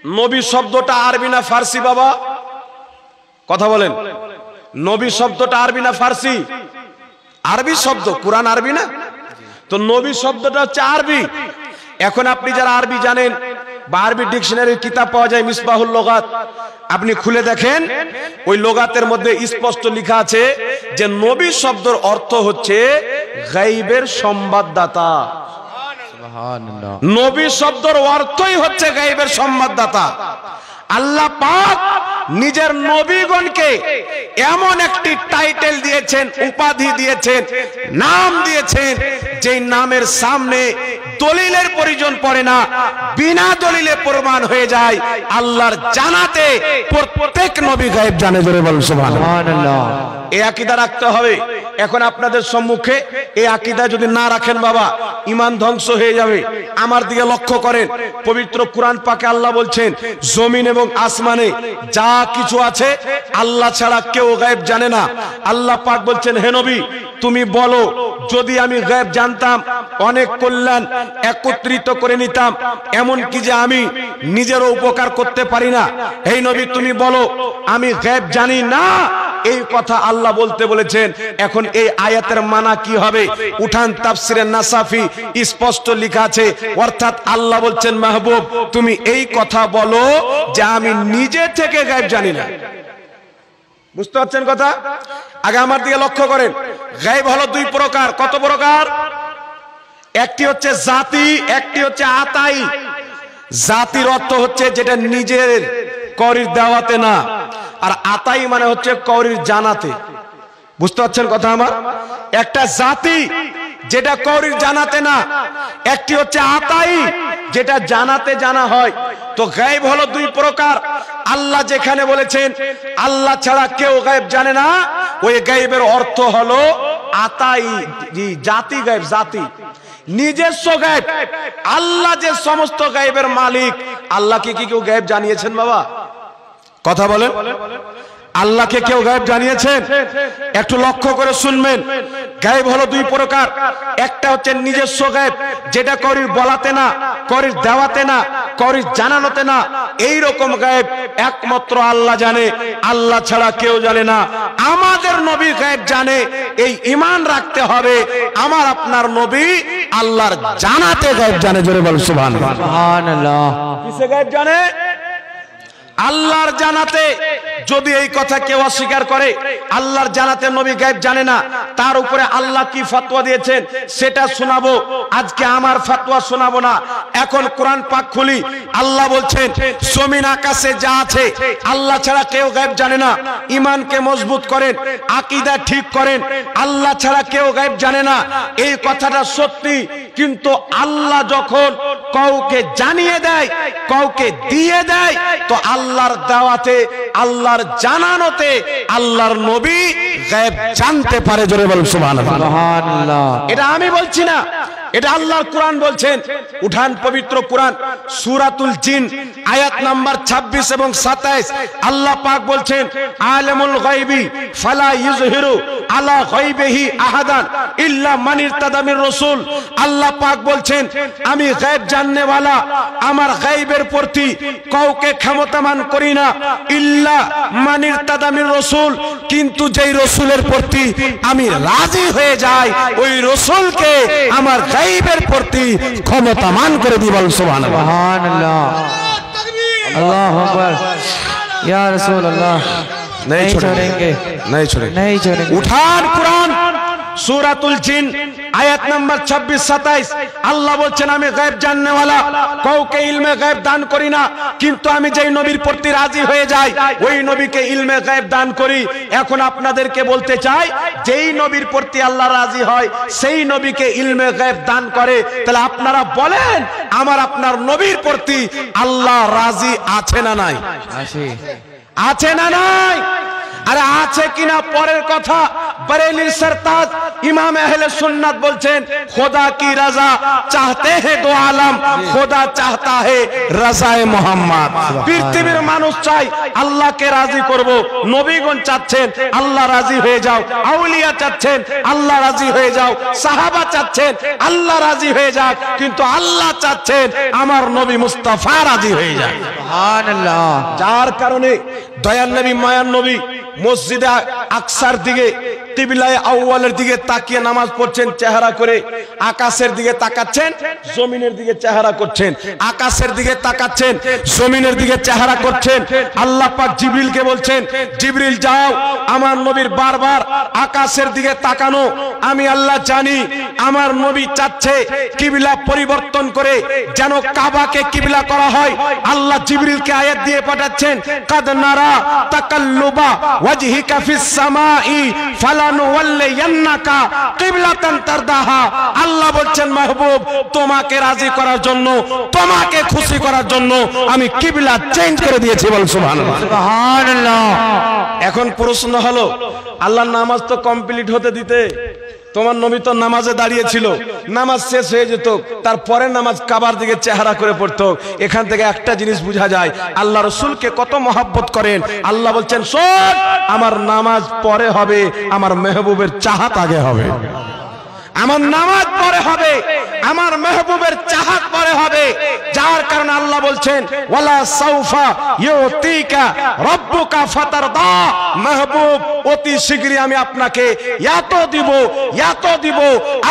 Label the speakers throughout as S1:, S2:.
S1: নবী শব্দটা আরবি না ফার্সি বাবা? কথা বলেন। নবী শব্দটা আরবি না ফার্সি? আরবি শব্দ, কুরআন আরবি না? তো নবী শব্দটা হচ্ছে আরবি। এখন আপনি যারা আরবি জানেন বা আরবি ডিকশনারির কিতাব পাওয়া যায় মিসবাহুল লুগাত, আপনি খুলে দেখেন ওই লুগাতের মধ্যে স্পষ্ট লেখা আছে যে নবী শব্দের অর্থ হচ্ছে গায়বের সংবাদদাতা। সুবহানাল্লাহ। নবী শব্দের অর্থই হচ্ছে গায়বের সংবাদদাতা। আল্লাহ পাক নিজের নবীগণকে এমন একটি টাইটেল দিয়েছেন, উপাধি দিয়েছেন, নাম দিয়েছেন, যেই নামের সামনে দলিলের প্রয়োজন পড়ে না, বিনা দলিলে প্রমাণ হয়ে যায় আল্লাহর জানাতে প্রত্যেক নবী গায়েব জানে। জোরে বলুন সুবহানাল্লাহ। এই আকীদা রাখতে হবে। এখন আপনাদের সম্মুখে এই আকীদা যদি না রাখেন বাবা, ঈমান ধ্বংস হয়ে যাবে। আমার দিকে লক্ষ্য করেন, পবিত্র কুরআন পাকে আল্লাহ বলছেন জমিন এবং আসমানে যা কিছু আছে আল্লাহ ছাড়া কেউ গায়েব জানে না। আল্লাহ পাক বলছেন, হে নবী তুমি বলো, যদি আমি গায়েব জানতাম অনেক কল্যাণ একত্রিত করে নিতাম, এমন কি যে আমি নিজেরও উপকার করতে পারি না। হে নবী তুমি বলো আমি গায়েব জানি না, এই কথা আল্লাহ বলতে বলেছেন। এখন এই আয়াতের মানা কি হবে? উঠান তাফসিরে নাসাফি স্পষ্ট লেখা আছে, অর্থাৎ আল্লাহ বলছেন মাহবুব তুমি এই কথা বলো যে আমি নিজে থেকে গায়েব জানি না। বুঝতে পারছেন কথা? আগে আমার দিকে লক্ষ্য করেন। গায়েব হলো দুই প্রকার। কত প্রকার? একটি হচ্ছে জাতি, একটি হচ্ছে আতাই। জাতির অর্থ হচ্ছে যেটা নিজের করির দাওয়াতে না, আর আতাই মানে হচ্ছে করির জানাতে। বুঝতে পারছেন কথা আমার? একটা জাতি যেটা করির জানাতে না, একটি হচ্ছে আতাই যেটা জানাতে জানা হয়। তো গায়েব হলো দুই প্রকার। আল্লাহ যেখানে বলেছেন আল্লাহ ছাড়া কেউ গায়েব জানে না, ওই গায়েবের অর্থ হলো আতাই, জাতি গায়েব, জাতি নিজস্ব গায়েব। আল্লাহ যে সমস্ত গায়েবের মালিক, আল্লাহকে কি কেউ গায়েব জানিয়েছেন বাবা? কথা বলেন। আল্লাহকে কেউ গায়েব জানিয়েছেন? একটু লক্ষ্য করে শুনবেন। গায়েব হলো দুই প্রকার। একটা হচ্ছে নিজস্ব গায়েব, যেটা করির বলাতে না, করির দেওয়াতে না, করির জানানোতে না। এই রকম গায়েব একমাত্র আল্লাহ জানে, আল্লাহ ছাড়া কেউ জানে না। আমাদের নবী গায়েব জানে, এই ঈমান রাখতে হবে। আমার আপনার নবী আল্লাহর জানাতে গায়েব জানে। জোরে বল সুবহানাল্লাহ। সুবহানাল্লাহ। কিসে গায়েব জানে? আল্লাহর জানাতে। যদি এই কথা কেউ অস্বীকার করে আল্লাহর জানাতে নবী গায়েব জানে না, তার উপরে আল্লাহ কি ফতোয়া দিয়েছেন সেটা শোনাবো। আজকে আমার ফতোয়া শোনাবো না। এখন কোরআন পাক খুলি, আল্লাহ বলছেন জমিন আকাশে যা আছে আল্লাহ ছাড়া কেউ গায়েব জানে না। ঈমানকে মজবুত করেন, আকীদা ঠিক করেন, আল্লাহ ছাড়া কেউ গায়েব জানে না। এই কথাটা সত্যি, কিন্তু আল্লাহ যখন কাউকে জানিয়ে দেয়, কাউকে দিয়ে দেয়, তো আল্লাহর দাওয়াতে, আল্লাহর জানানোতে আল্লাহর নবী গায়েব জানতে পারে। জোরে বলুন সুবহানাল্লাহ। এটা আমি বলছি না, এটা আল্লাহর কুরআন বলছেন। উঠান পবিত্র কুরআন সূরাতুল জিন আয়াত নাম্বার 26 এবং 27। আল্লাহ পাক বলছেন আলিমুল গায়বি ফালা ইযহিরু আলা গায়বিহি আহাদান ইল্লা মান ইরতাদা মির রাসূল। আল্লাহ পাক বলছেন আমি গায়েব জাননে ওয়ালা, আমার গায়েবের প্রতি কাউকে ক্ষমতামান করি না, ইল্লা মান ইরতাদা মির রাসূল, কিন্তু যেই রাসূলের প্রতি আমি রাজি হয়ে যাই ওই রাসূলকে আমার গায়েবের প্রতি ক্ষমতামান করে দিই। বল সুবহানাল্লাহ। সুবহানাল্লাহ। আল্লাহু আকবার। ইয়া রাসূলুল্লাহ। नहीं छोड़ेंगे, नहीं छोड़ेंगे। उठान कुरान सूरतुल जिन आयत नंबर 26-27। আল্লাহ বলছেন আমি গায়েব জাননে ওয়ালা, কাউকে ইলমে গায়েব দান করি না, কিন্তু আমি যেই নবীর প্রতি রাজি হয়ে যাই ওই নবীকে ইলমে গায়েব দান করি। এখন আপনাদেরকে বলতে চাই, যেই নবীর প্রতি আল্লাহ রাজি হয় সেই নবীকে ইলমে গায়েব দান করে। তাহলে আপনারা বলেন আমার আপনার নবীর প্রতি আল্লাহ রাজি আছে না নাই? আছে। আছে না নাই? আরে আছে কিনা পরের কথা, बरेली सरताज इमाम अहले सुन्नत बोलছেন खुदा की रजा चाहते हैं दो आलम खुदा चाहता है रजाए मोहम्मद পৃথিবীর মানুষ চাই আল্লাহকে রাজি করব নবীগণ চাচ্ছেন আল্লাহ রাজি হয়ে যাও আউলিয়া চাচ্ছেন আল্লাহ রাজি হয়ে যাও সাহাবা চাচ্ছেন আল্লাহ রাজি হয়ে যাক কিন্তু আল্লাহ চাচ্ছেন আমার নবী মুস্তাফা রাজি হয়ে যাক সুবহানাল্লাহ যার কারণে দয়ার নবী মায়ার নবী মসজিদে আকসার দিকে কিবলায়ে আউয়ালের দিকে তাকিয়ে নামাজ পড়ছেন চেহারা করে আকাশের দিকে তাকাচ্ছেন জমিনের দিকে চেহারা করছেন আকাশের দিকে তাকাচ্ছেন জমিনের দিকে চেহারা করছেন আল্লাহ পাক জিবরিলকে বলছেন জিবরিল যাও আমার নবীর বারবার আকাশের দিকে তাকানো আমি আল্লাহ জানি আমার নবী চাচ্ছে কিবলা পরিবর্তন করে যেন কাবাকে কিবলা করা হয় আল্লাহ জিবরিলকে আয়াত দিয়ে পাঠাচ্ছেন কাদ নারা তাকাল্লুবা ওয়াজহিকা ফিস সামাই ফালানুওয়াল্লিয়ান্নাকা কিবলাতান তারদাহা আল্লাহ বলছেন মাহবুব তোমাকে রাজি করার জন্য তোমাকে খুশি করার জন্য আমি কিবলা চেঞ্জ করে দিয়েছি বল সুবহানাল্লাহ সুবহানাল্লাহ এখন প্রশ্ন হলো আল্লাহর নামাজ তো কমপ্লিট হতে দিতে তোমার নবী তো নামাজে দাঁড়িয়ে ছিল নামাজ শেষ হয়ে যেত তারপরে নামাজ কাবার দিকে চেহারা করে পড়তো এখান থেকে একটা জিনিস বোঝা যায় আল্লাহ রাসূলকে কত মহব্বত করেন আল্লাহ বলছেন শোন আমার নামাজ পরে হবে আমার মেহবুবের চাহাত আগে হবে আমার নামাজ পরে হবে আমার মেহবুবের চাহাত পরে হবে যার কারণে আল্লাহ বলছেন ওয়ালা সাউফা ইউতিকা রাব্বুকা ফাতারদা মেহবুব অতি শীঘ্রই আমি আপনাকে এত দিব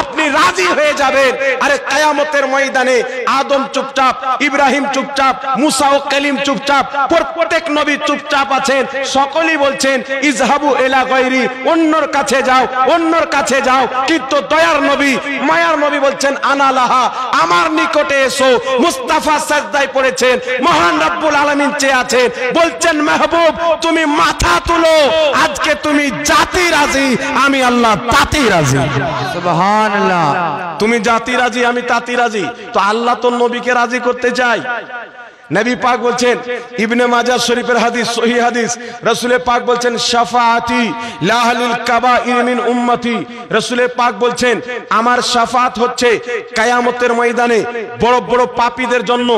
S1: আপনি রাজি হয়ে যাবেন আরে কিয়ামতের ময়দানে আদম চুপচাপ ইব্রাহিম চুপচাপ মুসা ও কালিম চুপচাপ প্রত্যেক নবী চুপচাপ আছেন সকলেই বলছেন ইজহাবু ইলা গায়রি অন্যর কাছে যাও কিন্তু দয়ার নবী মায়ার নবী বলছেন আনা লাহা আমার নিকটে এসো মুস্তাফা সাজদায় পড়েছেন মহান রব্বুল আলামিন চেয়ে আছেন বলছেন মেহবুব তুমি মাথা তুলো আজকে তুমি জাতি রাজি আমি আল্লাহ তাতি রাজি সুবহানাল্লাহ তুমি জাতি রাজি আমি তাতি রাজি তো আল্লাহ তো নবীকে রাজি করতে চায় নবী পাক বলছেন ইবনে মাজাহ শরীফের হাদিস সহিহ হাদিস রাসূল পাক বলছেন শাফাআতি লাহলিল কাবাইর মিন উম্মতি রাসূল পাক বলছেন আমার শাফাত হচ্ছে কিয়ামতের ময়দানে বড় বড় পাপীদের জন্য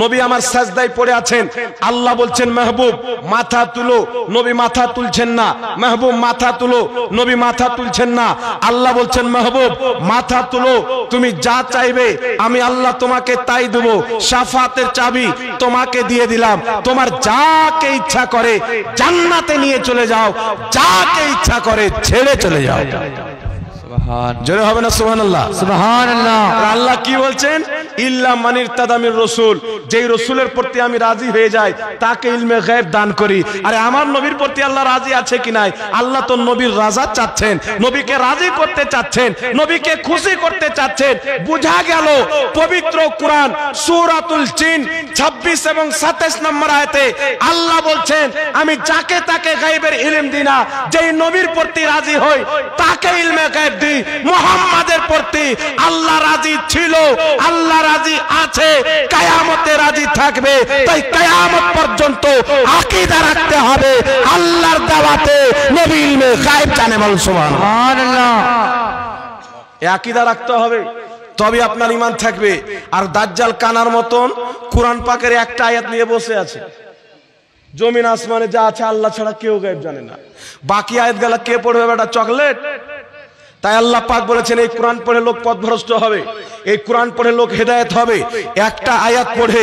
S1: নবী আমার সাজদায় পড়ে আছেন আল্লাহ বলছেন মাহবুব মাথা তুলো নবী মাথা তুলছেন না মাহবুব মাথা তুলো নবী মাথা তুলছেন না আল্লাহ বলছেন মাহবুব মাথা তুলো তুমি যা চাইবে আমি আল্লাহ তোমাকে তাই দেব শাফাতের চাবি তোমাকে দিয়ে দিলাম তোমার যাকে ইচ্ছা করে জান্নাতে নিয়ে চলে যাও যাকে ইচ্ছা করে ছেড়ে চলে যাও জোরে হবে না সুবহানাল্লাহ সুবহানাল্লাহ আল্লাহ কি বলছেন ইল্লা মানির তাদামির রাসূল যেই রাসূলের প্রতি আমি রাজি হয়ে যাই তাকে ইলমে গায়ব দান করি আরে আমার নবীর প্রতি আল্লাহ রাজি আছে কি নাই আল্লাহ তো নবীর রাজা চাচ্ছেন নবীকে রাজি করতে চাচ্ছেন নবীকে খুশি করতে চাচ্ছেন বুঝা গেল পবিত্র কুরআন সূরাতুল জিন 26 এবং 27 নম্বর আয়াতে আল্লাহ বলছেন আমি যাকে তাকে গায়বের ইলম দিই না যেই নবীর প্রতি রাজি হই তাকে ইলমে গায়ব দিই মুহাম্মাদের প্রতি আল্লাহ রাজি ছিল আল্লাহ রাজি আছে কিয়ামতে রাজি থাকবে তাই কিয়ামত পর্যন্ত আকীদা রাখতে হবে আল্লাহর দাওয়াতে নবী ইলমে গায়ব জানে বল সুবহানাল্লাহ এই আকীদা রাখতে হবে তবে আপনার ঈমান থাকবে আর দাজ্জাল কানার মতন কুরআন পাকের একটা আয়াত নিয়ে বসে আছে জমিন আসমানে যা আছে আল্লাহ ছাড়া কেউ গায়ব জানে না বাকি আয়াতগুলো কে পড়বে বেটা চকলেট তাই আল্লাহ পাক বলেছেন এই কোরআন পড়ে লোক পথভ্রষ্ট হবে এই কোরআন পড়ে লোক হেদায়েত হবে একটা আয়াত পড়ে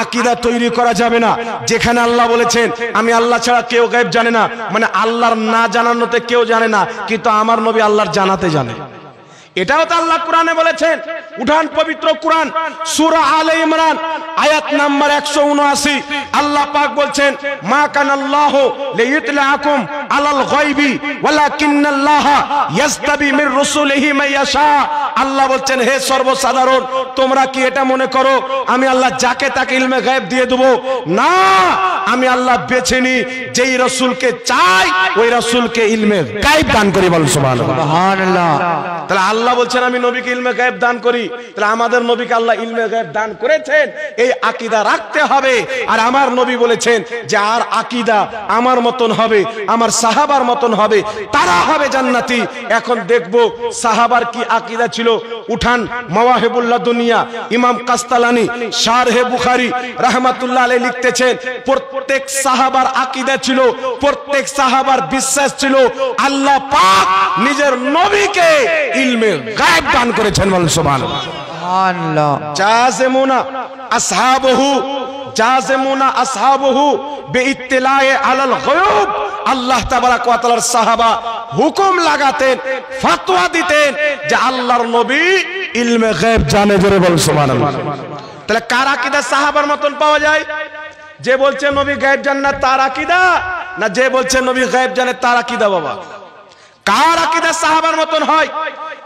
S1: আকীদা তৈরি করা যাবে না যেখানে আল্লাহ বলেছেন আমি আল্লাহ ছাড়া কেউ গায়ব জানে না মানে আল্লাহর না জানানোতে কেউ জানে না কিন্তু আমার নবী আল্লাহর জানাতে জানে এটাও তো আল্লাহ কোরআনে বলেছেন উঠান পবিত্র কোরআন সূরা আলে ইমরান আয়াত নাম্বার 179 আল্লাহ পাক বলছেন মা কানাল্লাহু লিইতলাকুম আলাল গায়বি ওয়ালাকিন্নাল্লাহা ইয়াসতাবি মির রাসূলিহি মাইয়াশা আল্লাহ বলছেন হে সর্বসাধারণ তোমরা কি এটা মনে করো আমি আল্লাহ যাকে তাকে ইলমে গায়ব দিয়ে দেব না আমি আল্লাহ বেছে নি যেই রাসূলকে চাই ওই রাসূলকে ইলমে গায়েব দান করি। বল সুবহানাল্লাহ। তাহলে আল্লাহ বলছেন আমি নবীকে ইলমে গায়েব দান করি, তাহলে আমাদের নবীকে আল্লাহ ইলমে গায়েব দান করেছেন, এই আকীদা রাখতে হবে। আর আমার নবী বলেছেন যে আর আকীদা আমার মতন হবে, আমার সাহাবার মতন হবে, তারা হবে জান্নাতি। এখন দেখব সাহাবার কি আকীদা ছিল। উঠান মাওয়াহিবুল্লাহ দুনিয়া, ইমাম কাস্তালানি শারহে বুখারী রাহমাতুল্লাহ আলাইহি লিখতেছেন প্রত্যেক সাহাবার আকীদা ছিল, প্রত্যেক সাহাবার বিশ্বাস ছিল আল্লাহ পাক নিজের নবীকে ইলমে গায়েব দান করেছেন। বল সুবহানাল্লাহ। জাযিমুনা আসহাবহু বিইত্তিলায়ে আলাল গায়ব। আল্লাহ তাবারাক ওয়া তাআলার সাহাবা হুকুম লাগাতেন, ফতোয়া দিতেন যে আল্লাহর নবী ইলমে গায়েব জানে। জোরে বল সুবহানাল্লাহ। তাহলে কার আকীদা সাহাবার মতন পাওয়া যায়? যে বলছে নবী গায়েব জানে না তার আকীদা, না যে বলছে নবী গায়েব জানে তার আকীদা? বাবা কার আকীদা সাহাবার মতন হয়?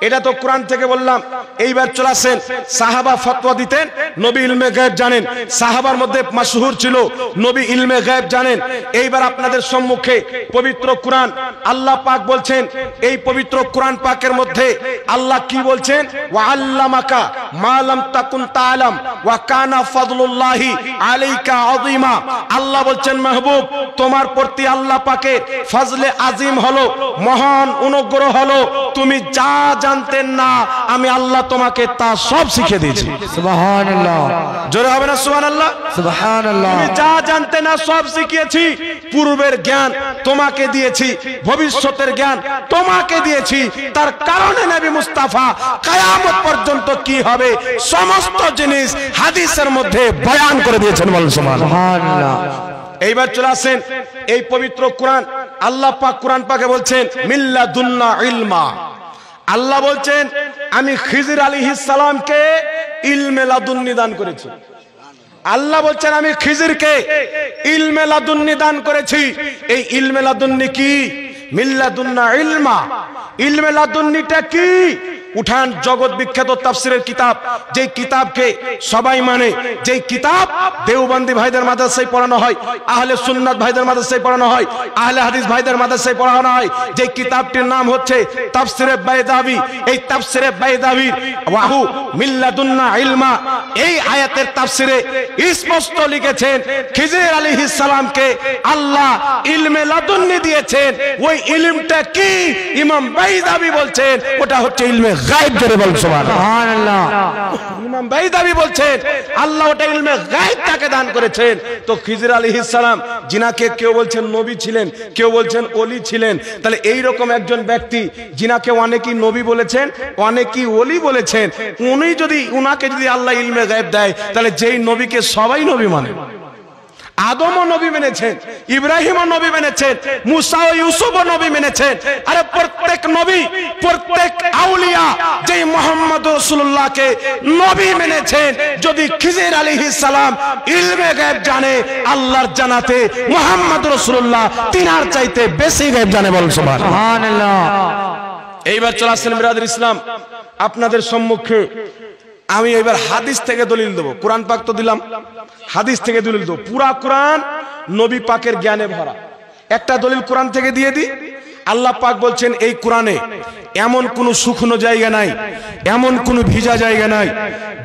S1: এটা তো কোরআন থেকে বললাম। এইবার চলে আসেন, সাহাবা ফতোয়া দিতেন নবী ইলমে গায়েব জানেন, সাহাবার মধ্যে মাশহুর ছিল নবী ইলমে গায়েব জানেন। এইবার আপনাদের সম্মুখে পবিত্র কোরআন, আল্লাহ পাক বলছেন এই পবিত্র কোরআন পাকের মধ্যে আল্লাহ কি বলছেন? ওয়া আল্লামাকা মা লাম তাকুন তাআলাম ওয়া কানা ফাদলুল্লাহি আলাইকা আযীমা। আল্লাহ বলছেন মাহবুব তোমার প্রতি আল্লাহ পাকের ফজলে আজিম হলো, মহান অনুগ্রহ হলো, তুমি যা জানতেন না আমি আল্লাহ তোমাকে তা সব শিখিয়ে দিয়েছি। সুবহানাল্লাহ। জোরে হবে না সুবহানাল্লাহ? সুবহানাল্লাহ। তুমি যা জানতে না সব শিখিয়েছি, পূর্বের জ্ঞান তোমাকে দিয়েছি, ভবিষ্যতের জ্ঞান তোমাকে দিয়েছি। তার কারণে নবী মুস্তাফা কিয়ামত পর্যন্ত কি হবে সমস্ত জিনিস হাদিসের মধ্যে বয়ান করে দিয়েছেন। বল সুবহানাল্লাহ। এইবার চলে আসেন এই পবিত্র কোরআন, আল্লাহ পাক কোরআন পাকে বলছেন মিল্লাদুন্না ইলমা। আল্লাহ বলছেন আমি খিজির আলাইহিস সালামকে ইলমে লাদুন্নি দান করেছি। আল্লাহ বলছেন আমি খিজিরকে ইলমে লাদুন্নি দান করেছি। এই ইলমে লাদুন্নি কি? মিল্লাদুন্না ইলমা। ইলমে লাদুন্নিটা কি? উঠান জগৎ বিখ্যাত তাফসিরের কিতাব, যেই কিতাবকে সবাই মানে, যেই কিতাব দেওবন্দি ভাইদের মাদ্রাসায় পড়ানো হয়, আহলে সুন্নাত ভাইদের মাদ্রাসায় পড়ানো হয়, আহলে হাদিস ভাইদের মাদ্রাসায় পড়ানো হয়, যেই কিতাবটির নাম হচ্ছে তাফসিরে বাইদাবি। এই তাফসিরে বাইদাবির ওয়াহু মিল্লাদুন্না ইলমা, এই আয়াতের তাফসিরে স্পষ্ট লিখেছেন খিজির আলাইহিস সালামকে আল্লাহ ইলমে লাদুন্নি দিয়েছেন। ওই ইলমটা কি? ইমাম বাইদাবি বলছেন ওটা হচ্ছে ইলমে গায়েব। জোরে বল সুবহানাল্লাহ। ইমাম বাইদাবি বলছেন আল্লাহ ওটা ইলমে গায়েব তাকে দান করেছেন। তো খিজির আলাইহিস সালাম যিনাকে কেউ বলছেন নবী ছিলেন, কেউ বলছেন ওলি ছিলেন, তাহলে এই রকম একজন ব্যক্তি যিনাকে অনেকেই নবী বলেছেন, অনেকেই ওলি বলেছেন, উনি যদি উনাকে যদি আল্লাহ ইলমে গায়েব দেয় তাহলে যেই নবীকে সবাই নবী মানে, আদমও নবী মেনেছেন, ইব্রাহিমও নবী মেনেছেন, মুসা ও ইউসুফও নবী মেনেছেন। আরে প্রত্যেক নবী, প্রত্যেক আউলিয়া যেই মুহাম্মদ রাসূলুল্লাহকে নবী মেনেছেন, যদি খিজির আলাইহিস সালাম ইলমে গায়েব জানে আল্লাহর জানাতে মুহাম্মদ রাসূলুল্লাহ তিনার চাইতে বেশি গায়েব জানে। বল সুবহানাল্লাহ। এইবার চলে আসেন বিরাদর ইসলাম, আপনাদের সম্মুখে আমি এবার হাদিস থেকে দলিল দেবো। কোরআন পাক তো দিলাম, হাদিস থেকে দলিল দেবো। পুরা কোরআন নবী পাকের জ্ঞানে ভরা। একটা দলিল কোরআন থেকে দিয়ে দিই। আল্লাহ পাক বলছেন এই কোরআনে এমন কোন শুকনো জায়গা নাই, এমন কোন ভিজা জায়গা নাই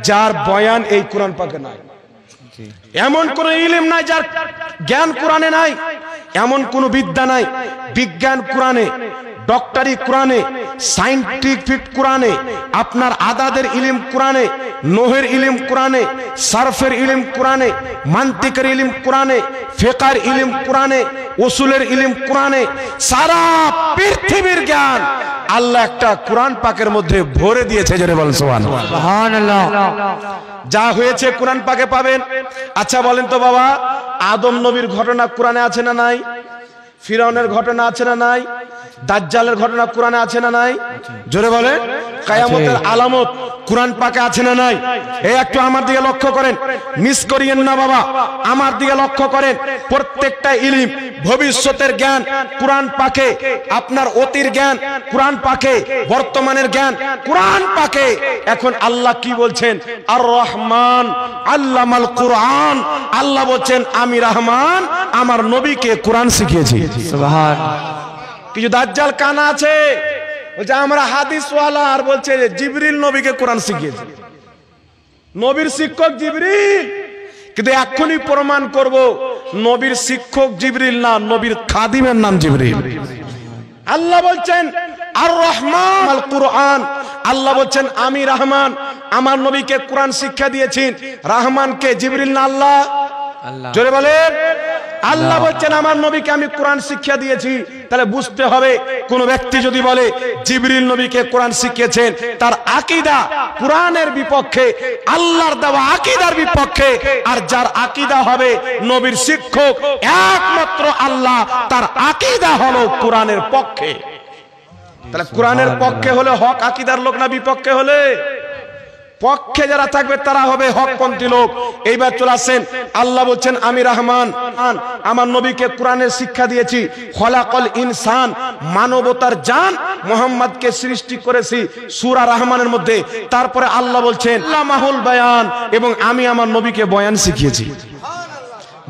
S1: যার বয়ান এই কোরআন পাকে নাই। এমন কোন ইলম নাই যার জ্ঞান কোরআনে নাই, এমন কোন বিদ্যা নাই, বিজ্ঞান কোরআনে, ডক্টরি কোরআনে, সায়েন্টিফিক কোরআনে, আপনার আদাদের ইলম কোরআনে, নোহের ইলম কোরআনে, সারফের ইলম কোরআনে, মান্তিকের ইলম কোরআনে, ফিকহের ইলম কোরআনে, উসুলের ইলম কোরআনে, সারা পৃথিবীর জ্ঞান আল্লাহ একটা কোরআন পাকের মধ্যে ভরে দিয়েছে। জোরে বল সুবহানাল্লাহ। যা হয়েছে কোরআন পাকে পাবেন। আচ্ছা বলেন তো বাবা, আদম নবীর ঘটনা কোরআনে আছে না নাই? ফিরাউনের ঘটনা আছে না নাই? দাজ্জালের ঘটনা কোরআনে আছে না নাই? জোরে বলে। কিয়ামতের আলামত কুরআন পাকে আছে না নাই? এই একটু আমার দিকে লক্ষ্য করেন, মিস করিয়েন না বাবা, আমার দিকে লক্ষ্য করেন। প্রত্যেকটা ইলম, ভবিষ্যতের জ্ঞান কুরআন পাকে, আপনার অতীর জ্ঞান কুরআন পাকে, বর্তমানের জ্ঞান কুরআন পাকে। এখন আল্লাহ কি বলছেন? আর রহমান আল্লামাল কুরআন। আল্লাহ বলছেন আমি রহমান আমার নবীকে কুরআন শিখিয়েছি।
S2: সুবহানাল্লাহ।
S1: কিছু দাজ্জাল কানা আছে, বলছে আমরা হাদিসওয়ালা, আর বলছে জিবরিল নবীকে কোরআন শিখিয়েছে। নবীর শিক্ষক জিবরিল, কিন্তু এখনই প্রমাণ করব নবীর শিক্ষক জিবরিল না, নবীর খাদিমের নাম জিবরিল। আল্লাহ বলছেন আর রহমান আল কুরআন। আল্লাহ বলছেন আমি রহমান আমার নবীকে কোরআন শিক্ষা দিয়েছি। রহমানকে জিবরিল না আল্লাহ? জোরে বলেন। আল্লাহ বলছেন আমার নবীকে আমি কোরআন শিক্ষা দিয়েছি। তাহলে বুঝতে হবে কোন ব্যক্তি যদি বলে জিবরিল নবীকে কোরআন শিখিয়েছেন, তার আকীদা কোরআনের বিপক্ষে, আল্লাহর দেওয়া আকীদার বিপক্ষে। আর যার আকীদা হবে নবীর শিক্ষক একমাত্র আল্লাহ, তার আকীদা হলো কোরআনের পক্ষে। তাহলে কোরআনের পক্ষে হলে হক আকীদার লোক না বিপক্ষে হলে? পক্ষে যারা থাকবে তারা হবে হকপন্থী লোক। এইবার চলে আসেন, আল্লাহ বলছেন আমি রহমান আমার নবীকে কোরআনের শিক্ষা দিয়েছি। খলাকল ইনসান, মানবতার জান মুহাম্মদকে সৃষ্টি করেছি সূরা রহমানের মধ্যে। তারপরে আল্লাহ বলছেন আল্লামাহুল বায়ান, এবং আমি আমার নবীকে বয়ান শিখিয়েছি।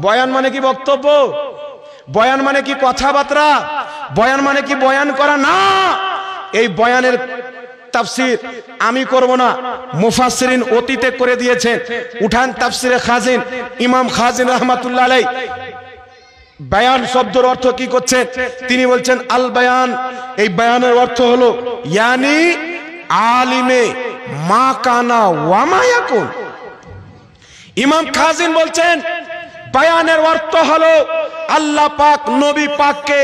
S1: বয়ান মানে কি বক্তব্য? বয়ান মানে কি কথাবার্তা? বয়ান মানে কি বয়ান করা? না, এই বয়ানের তাফসীর আমি করব না, মুফাসসিরিন অতীতে করে দিয়েছেন। উঠান তাফসীরে খাজিন, ইমাম খাজিন রাহমাতুল্লাহ আলাইহি বায়ান শব্দের অর্থ কি করছেন? তিনি বলছেন আল বায়ান, এই বায়ানের অর্থ হলো ইয়ানি আলিমে মা কানা ওয়া মা ইয়াকুন। ইমাম খাজিন বলছেন বায়ানের অর্থ হলো আল্লাহ পাক নবী পাককে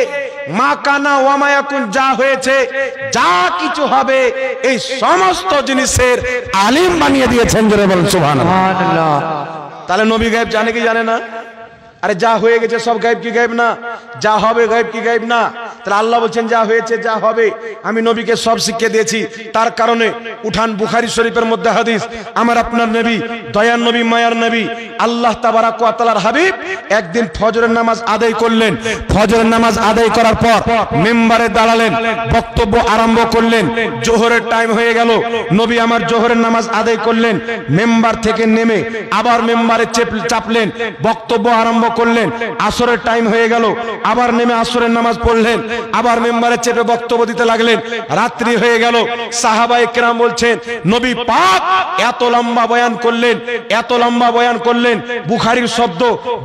S1: মা কানা ওয়া মা ইয়াকুন, যা হয়েছে যা কিছু হবে এই সমস্ত জিনিসের আলিম বানিয়ে দিয়েছেন। জোরে বলেন সুবহানাল্লাহ। তাহলে নবী গায়েব জানে কি জানে না? আরে যা হয়ে গেছে সব গায়েব কি গায়েব না? যা হবে গায়েব কি গায়েব না? তাহলে আল্লাহ বলছেন যা হয়েছে যা হবে আমি নবীকে সব শিক্ষা দিয়েছি। তার কারণে উঠান বুখারী শরীফের মধ্যে হাদিস, আমার আপনার নবী, দয়ার নবী, মায়ার নবী, আল্লাহ তাবারাক ওয়া তাআলার হাবিব একদিন ফজরের নামাজ আদায় করলেন। ফজরের নামাজ আদায় করার পর মিম্বারে দাঁড়ালেন, বক্তব্য আরম্ভ করলেন। জোহরের টাইম হয়ে গেল, নবী আমার জোহরের নামাজ আদায় করলেন। মিম্বার থেকে নেমে আবার মিম্বারে চাপলেন, বক্তব্য আরম্ভ করলেন। আসরের টাইম হয়ে গেল, আবার নেমে আসরের নামাজ পড়লেন, আবার মেম্বারে চেপে বক্তব্য দিতে লাগলেন। রাত্রি হয়ে গেল, সাহাবায়ে কেরাম বলছেন নবী পাক এত লম্বা বয়ান করলেন, এত লম্বা বয়ান করলেন। বুখারীর শব্দ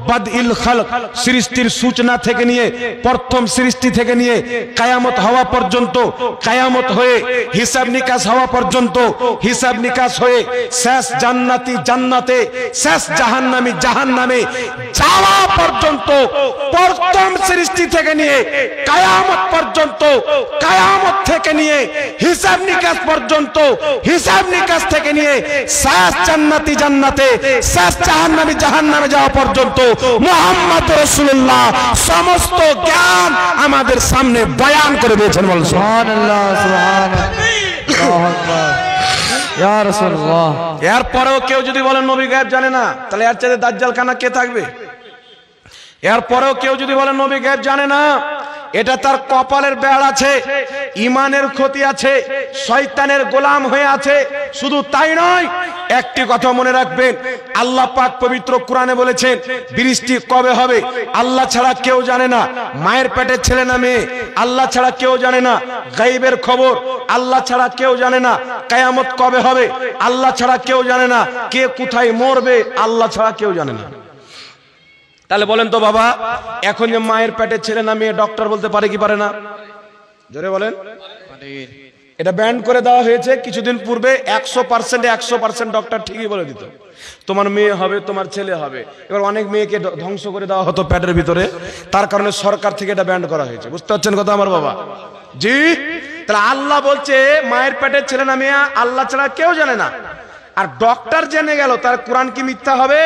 S1: বাদইল খালক, সৃষ্টির সূচনা থেকে নিয়ে, প্রথম সৃষ্টি থেকে নিয়ে কিয়ামত হওয়া পর্যন্ত, কিয়ামত হয়ে হিসাব নিকাশ হওয়া পর্যন্ত, হিসাব নিকাশ হয়ে শেষ জান্নাতি জান্নাতে, শেষ জাহান্নামী জাহান্নামে যাওয়া পর্যন্ত, প্রথম সৃষ্টি থেকে নিয়ে কিয়ামত পর্যন্ত, কিয়ামত থেকে নিয়ে হিসাব নিকাশ পর্যন্ত, হিসাব নিকাশ থেকে নিয়ে শেষ জান্নাতি জান্নাতে, শেষ জাহান্নামী জাহান্নামে যাওয়া পর্যন্ত মুহাম্মদ রাসূলুল্লাহ সমস্ত জ্ঞান আমাদের সামনে বয়ান করে দিয়েছেন। বল সুবহানাল্লাহ, সুবহানাল্লাহ, আল্লাহু আকবার, ইয়া রাসূলুল্লাহ। এরপরেও কেউ যদি বলেন নবী গায়েব জানে না, তাহলে এর চাইতে দাজ্জাল কানা কে থাকবে? এরপরেও কেউ যদি বলেন নবী গায়েব জানে না, এটা তার কপালের বেড় আছে, ইমানের ক্ষতি আছে, শয়তানের গোলাম হয়ে আছে। শুধু তাই নয়, একটি কথা মনে রাখবেন, আল্লাহ পাক পবিত্র কোরআনে বলেছেন বৃষ্টি কবে হবে আল্লাহ ছাড়া কেউ জানে না। মায়ের পেটের ছেলে না মেয়ে আল্লাহ ছাড়া কেউ জানে না। গায়বের খবর আল্লাহ ছাড়া কেউ জানে না। কিয়ামত কবে হবে আল্লাহ ছাড়া কেউ জানে না। কে কোথায় মরবে আল্লাহ ছাড়া কেউ জানে না। তাহলে বলেন তো বাবা, এখন যে মায়ের পেটের ছেলে না মেয়ে ডক্টর বলতে পারে কি পারে না? জোরে বলেন। এটা ব্যান করে দেওয়া হয়েছে কিছুদিন পূর্বে। 100% ডক্টর ঠিকই বলে দিত তোমার মেয়ে হবে, তোমার ছেলে হবে। এবার অনেক মেয়েকে ধ্বংস করে দেওয়া হতো পেটের ভিতরে, তার কারণে সরকার থেকে এটা ব্যান করা হয়েছে। বুঝতে পারছেন কথা আমার বাবা? জি। তাহলে আল্লাহ বলছে মায়ের পেটের ছেলে না মেয়ে আল্লাহ ছাড়া কেউ জানে না। আর ডক্টর জেনে গেল, তার কোরআন কি মিথ্যা হবে?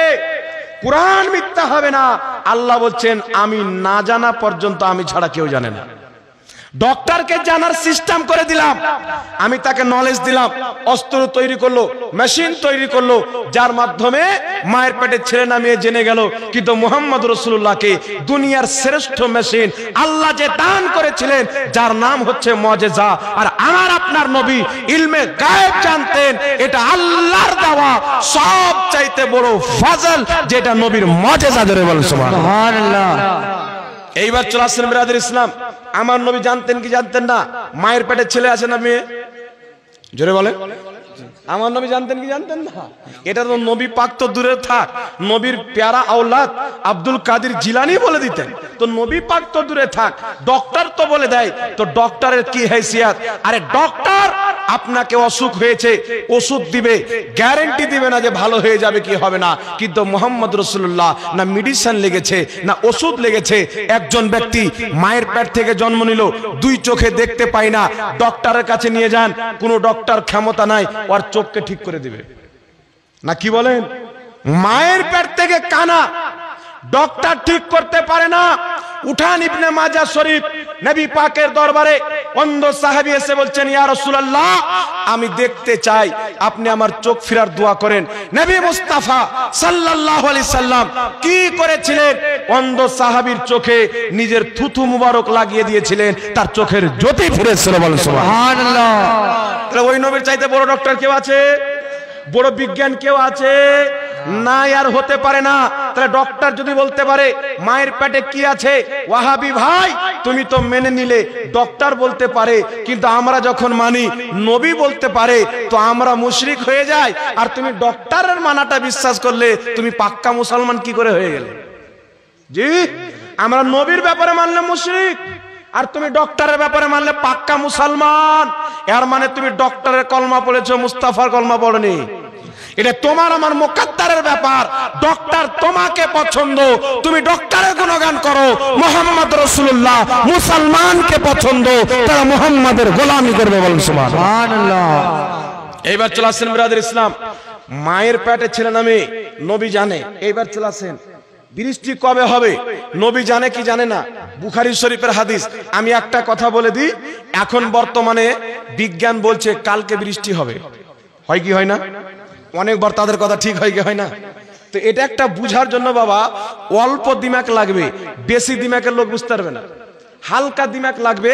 S1: কোরআন মিথ্যা হবে না। আল্লাহ বলছেন আমি না জানা পর্যন্ত আমি ছাড়া কেউ জানে না। ডক্টরকে জানার সিস্টেম করে দিলাম, আমি তাকে নলেজ দিলাম, অস্ত্র তৈরি করলো, মেশিন তৈরি করলো, যার মাধ্যমে মায়ের পেটে ছেলে না মেয়ে জেনে গেল। কিন্তু মুহাম্মদ রাসূলুল্লাহকে দুনিয়ার শ্রেষ্ঠ মেশিন আল্লাহ যে দান করেছিলেন, যার নাম হচ্ছে মুজিজা। আর আমার আপনার নবী ইলমে গায়েব জানতেন, এটা আল্লাহর দেওয়া সব চাইতে বড় ফজল, যেটা নবীর মুজিজা। জোরে বলেন সুবহানাল্লাহ। এইবার চলে আসছেন বিরাদর ইসলাম, আমার নবী জানতেন কি জানতেন না মায়ের পেটে ছেলে আছে না মেয়ে? জোরে বলেন। আমার নবী জানতেন কি জানতেন না? এটা তো নবী পাক তো দূরে থাক, নবীর প্যারা আওলাদ আব্দুল কাদের জিলানী বলে দিতেন। তো নবী পাক তো দূরে থাক, ডক্টর তো বলে দেয়। তো ডক্টরের কি হাইসিয়াত? আরে ডক্টর আপনাকে অসুখ হয়েছে, ওষুধ দিবে, গ্যারান্টি দিবে না যে ভালো হয়ে যাবে কি হবে না। কিন্তু মুহাম্মদ রাসূলুল্লাহ না মেডিসিন লেগেছে না ওষুধ লেগেছে। একজন ব্যক্তি মায়ের পেট থেকে জন্ম নিল, দুই চোখে দেখতে পায় না, ডক্টরের কাছে নিয়ে যান, কোনো ডক্টর ক্ষমতা নাই ওর চোখকে ঠিক করে দিবে না। কি বলেন? মায়ের পেট থেকে কানা, ডক্টর ঠিক করতে পারে না। উঠান ইবনে মাজাহ শরীফ, নবী পাকের দরবারে অন্ধ সাহাবী এসে বলছেন, ইয়া রাসূলুল্লাহ আমি দেখতে চাই, আপনি আমার চোখ ফেরার দোয়া করেন। নবী মুস্তাফা সাল্লাল্লাহু আলাইহি সাল্লাম কি করেছিলেন? অন্ধ সাহাবীর চোখে নিজের থুথু মুবারক লাগিয়ে দিয়েছিলেন, তার চোখের জ্যোতি ফিরেছিল। বলেন সুবহানাল্লাহ। তাহলে ওই নবীর চাইতে বড় ডক্টর কেউ আছে? বড় বিজ্ঞান কেউ আছে? না, আর হতে পারে না। তাহলে ডক্টর যদি বলতে পারে মায়ের পেটে কি আছে, ওয়াহাবি ভাই তুমি তো মেনে নিলে ডক্টর বলতে পারে, কিন্তু আমরা যখন মানি নবী বলতে পারে, তো আমরা মুশরিক হয়ে যাই। আর তুমি ডক্টরের মানাটা বিশ্বাস করলে তুমি পাক্কা মুসলমান কি করে হয়ে গেলে? জি, আমরা নবীর ব্যাপারে মানলে মুশরিক, আর তুমি ডক্টরের ব্যাপারে মানলে পাক্কা মুসলমান। এর মানে তুমি ডক্টরের কলমা পড়েছো, মুস্তাফার কলমা পড়নি। এটা তোমার আমার মুকাদ্দারের ব্যাপার। ডক্টর তোমাকে পছন্দ, তুমি ডক্টরের গুণগান করো। মুহাম্মদ রাসূলুল্লাহ মুসলমানকে পছন্দ, তারা মুহাম্মাদের গোলামি করবে। বলেন সুবহানাল্লাহ। এইবার চলে আসেন বিরাদর ইসলাম, মায়ের পেটে ছেলে নামে নবী জানে। এইবার চলে আসেন, বৃষ্টি কবে হবে নবী জানে কি জানে না? বুখারী শরীফের হাদিস। আমি একটা কথা বলে দিই, এখন বর্তমানে বিজ্ঞান বলছে কালকে বৃষ্টি হবে, হয় কি হয় না? অনেকবার তাদের কথা ঠিক হয় কি হয় না? তো এটা একটা বুঝার জন্য বাবা অল্প দিমাগ লাগবে, বেশি দিমাগের লোক বুঝতে পারবে না। হালকা দিমাগ লাগবে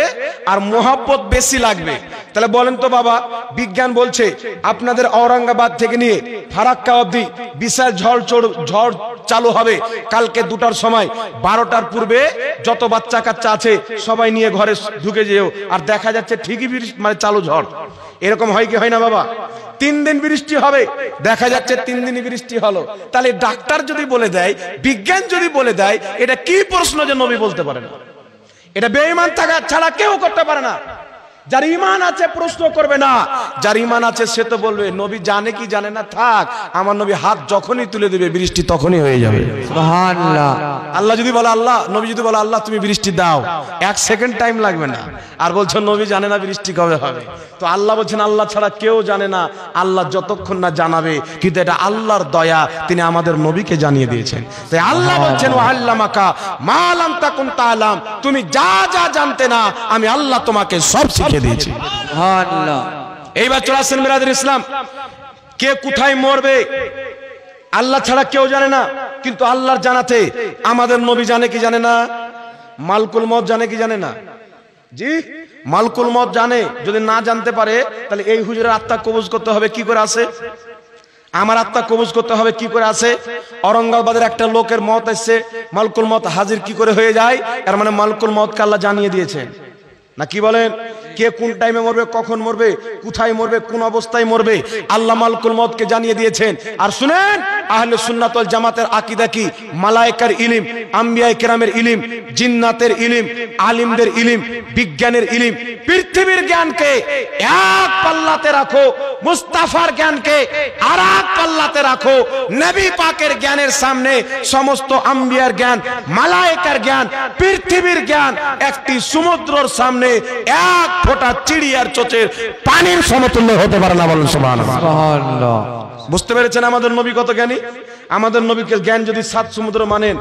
S1: আর মোহাব্বত বেশি লাগবে। তাহলে বলেন তো বাবা, বিজ্ঞান বলছে আপনাদের ঔরঙ্গাবাদ থেকে নিয়ে ফারাক্কা অবধি বিশাল ঝড় চালু হবে কালকে 2টার সময়। 12টার পূর্বে যত বাচ্চা কাচ্চা আছে সবাই নিয়ে ঘরে ঢুকে যেও। আর দেখা যাচ্ছে ঠিকই মানে চালু ঝড়। এরকম হয় কি হয় না বাবা? 3 দিন বৃষ্টি হবে, দেখা যাচ্ছে 3 দিনই বৃষ্টি হলো। তাহলে ডাক্তার যদি বলে দেয়, বিজ্ঞান যদি বলে দেয়, এটা কি প্রশ্ন যে নবী বলতে পারে না? এটা বেঈমান থাকা ছাড়া কেউ করতে পারে না। যার ঈমান আছে প্রশ্ন করবে না, যার ঈমান আছে সে তো বলবে নবী জানে কি জানে না, থাক, আমার নবী হাত যখনই তুলে দেবে বৃষ্টি তখনই হয়ে যাবে। সুবহানাল্লাহ। আল্লাহ যদি বলে আল্লাহ, নবী যদি বলে আল্লাহ তুমি বৃষ্টি দাও, 1 সেকেন্ড টাইম লাগবে না। আর বলছেন নবী জানে না বৃষ্টি কবে হবে। তো আল্লাহ বলছেন আল্লাহ ছাড়া কেউ জানে না, আল্লাহ যতক্ষণ না জানাবে। কিন্তু এটা আল্লাহর দয়া, তিনি আমাদের নবীকে জানিয়ে দিয়েছেন। তাই আল্লাহ বলছেন ওয়াল্লামাকা মা লাম তাকুন তাআলাম, তুমি যা যা জানতে না আমি আল্লাহ তোমাকে সব শিখিয়ে দিয়েছি। সুবহানাল্লাহ। এইবার চলে আসেন বিরাদর ইসলাম, কে কোথায় মরবে আল্লাহ ছাড়া কেউ জানে না, কিন্তু আল্লাহর জানাতে আমাদের নবী জানে কি জানে না? মালকুল মউত জানে কি জানে না? জি, মালকুল মউত জানে। যদি না জানতে পারে তাহলে এই হুজুরের আত্মা কবজ করতে হবে কি করে আসে? আমার আত্মা কবজ করতে হবে কি করে আসে? ঔরঙ্গাবাদের একটা লোকের মওত আসছে, মালকুল মউত হাজির কি করে হয়ে যায়? এর মানে মালকুল মউতকে আল্লাহ জানিয়ে দিয়েছেন না? কি বলেন? কে কোন টাইমে মরবে, কখন মরবে, কোথায় মরবে, কোন অবস্থায় মরবে, আল্লাহ মালকুল মউতকে জানিয়ে দিয়েছেন। আর শুনেন, আহলে সুন্নাত ওয়াল জামাতের আকীদা কি? মালায়েকার ইলম, আম্বিয়ায়ে কেরামের ইলম, জিন্নাতের ইলম, আলিমদের ইলম, বিজ্ঞানের ইলম, পৃথিবীর জ্ঞানকে এক পাল্লাতে রাখো, মুস্তাফার জ্ঞানকে আরেক পাল্লাতে রাখো। নবী পাকের জ্ঞানের সামনে সমস্ত আম্বিয়ার জ্ঞান, মালায়েকার জ্ঞান, পৃথিবীর জ্ঞান একটি সমুদ্রের সামনে এক ফোঁটা চিড়িয়ার চোচের পানির সমতুল্য হতে পারে না। বলেন সুবহানাল্লাহ। বুঝতে পেরেছেন আমাদের নবী কত জ্ঞানী? আমাদের নবীকে জ্ঞান যদি 7 সমুদ্র মানেন,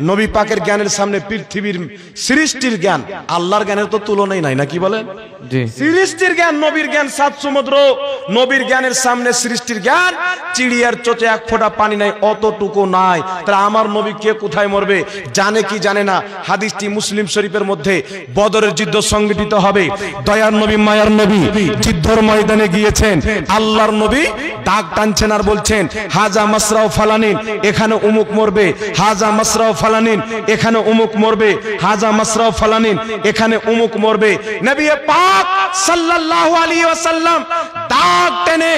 S1: নবী পাকের জ্ঞানের সামনে পৃথিবীর সৃষ্টির জ্ঞান, আল্লাহর জ্ঞানের তো তুলনাই নাই, নাকি বলেন? জি, সৃষ্টির জ্ঞান, নবীর জ্ঞান 7 সমুদ্র, নবীর জ্ঞানের সামনে সৃষ্টির জ্ঞান চিড়িয়ার চোচে এক ফোঁটা পানি নাই, অতটুকু নাই। তাহলে আমার নবী কে কোথায় মরবে, জানে কি জানে না? হাদিসটি মুসলিম শরীফের মধ্যে, বদরের যুদ্ধ সংগঠিত হবে, দয়ার নবী মায়ার নবী যুদ্ধের ময়দানে গিয়েছেন, আল্লাহর নবী ডাক টানছেন আর বলছেন, হাজা মাসরাও ফালানিন, এখানে উমুক মরবে, হাজা মাসরাও ফালানিন, এখানে উমুক মরবে, হাজা মাসরাও ফালানিন, এখানে উমুক মরবে। নবী পাক সাল্লাল্লাহু আলাইহি ওয়াসাল্লাম ডাক টেনে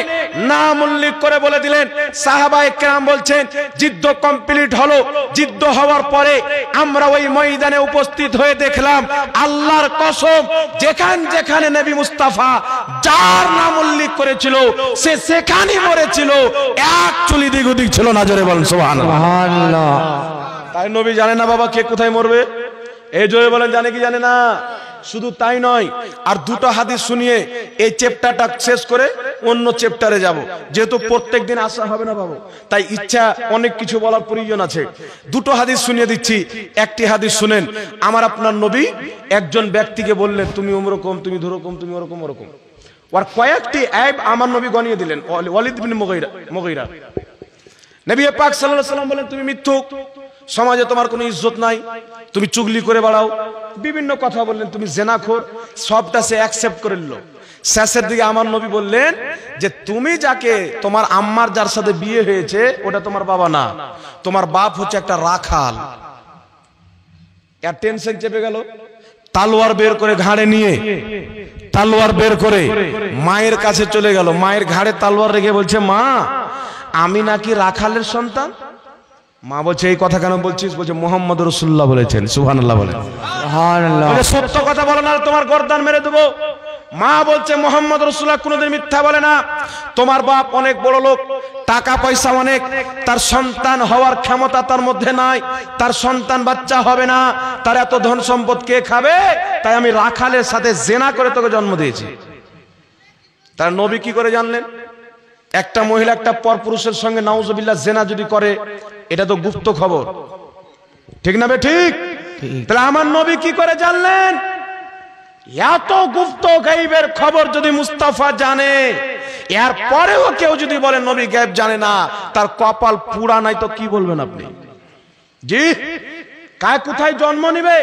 S1: নাম উল্লেখ করে বলে দিলেন। সাহাবায়ে কেরাম বলছেন, যুদ্ধ কমপ্লিট হলো, যুদ্ধ হওয়ার পরে আমরা ওই ময়দানে উপস্থিত হয়ে দেখলাম, আল্লাহর কসম, যেখানে নবী মুস্তাফা যার নাম উল্লেখ করেছিল সে সেখানেই মরেছিল, এক চুলি দিক ওদিক ছিল না। জোরে বলেন সুবহানাল্লাহ। তাই নবী জানে না বাবা কে কোথায় মরবে? এই জোরে বলেন, জানে কি জানে না? শুধু তাই নয়, আর দুটো হাদিস শুনিয়ে এই চ্যাপ্টারটা শেষ করে অন্য চ্যাপ্টারে যাব, যেহেতু প্রত্যেক দিন আসা হবে না বাবু, তাই ইচ্ছা অনেক কিছু বলার প্রয়োজন আছে। দুটো হাদিস শুনিয়ে দিচ্ছি। একটি হাদিস শুনেন, আমার আপনার নবী একজন ব্যক্তিকে বললেন, তুমি ওরকম, তুমি ধরকম, তুমি ওরকম ওরকম, আর কয়েকটি আইব আমার নবী গনিয়ে দিলেন। ওয়ালিদ বিন মুগীরা, নবী পাক সাল্লাল্লাহু আলাইহি ওয়াসাল্লাম বলেন, তুমি মিথ্যুক, সমাজে তোমার কোনো ইজ্জত নাই, তুমি চুগলি করে বেড়াও, বিভিন্ন কথা বললেন, তুমি জেনাখোর, সবটা সে অ্যাকসেপ্ট করে নিল। শেষের দিকে আমার নবী বললেন যে, তুমি যাকে, তোমার আম্মার যার সাথে বিয়ে হয়েছে ওটা তোমার বাবা না, তোমার বাপ হচ্ছে একটা রাখাল। এর টেনশন চেপে গেল, তালোয়ার বের করে ঘাড়ে নিয়ে, তালোয়ার বের করে মায়ের কাছে চলে গেল, মায়ের ঘাড়ে তালোয়ার রেখে বলছে, মা আমি নাকি রাখালের সন্তান। মা বলছে, এই কথা কেন বলছিস? বলছে, মুহাম্মদ রাসূলুল্লাহ বলেছেন। সুবহানাল্লাহ বলেন। সুবহানাল্লাহ। বলে, সত্য কথা বলো না, তোমার গর্দান মেরে দেবো। মা বলছে, মুহাম্মদ রাসূলুল্লাহ কোনোদিন মিথ্যা বলে না, তোমার বাপ অনেক বড় লোক, টাকা পয়সা অনেক, তার সন্তান হওয়ার ক্ষমতা তার মধ্যে নাই, তার সন্তান বাচ্চা হবে না, তার এত ধন সম্পদ কে খাবে? তাই আমি রাখালের সাথে জেনা করে তোকে জন্ম দিয়েছি। তার নবী কি করে জানলেন? একটা মহিলা একটা পরপুরুষের সঙ্গে নাউজুবিল্লাহ জেনা যদি করে, এটা তো গুপ্ত খবর, ঠিক না? ঠিক। তাহলে আমার নবী কি করে জানলেন? এত গুপ্ত গায়বের খবর যদি মুস্তাফা জানে, এর পরেও কেউ যদি বলে নবী গায়ব জানে না, তার কপাল পুরা নাই তো কি বলবেন আপনি? জি, কায় কোথায় জন্ম নিবে,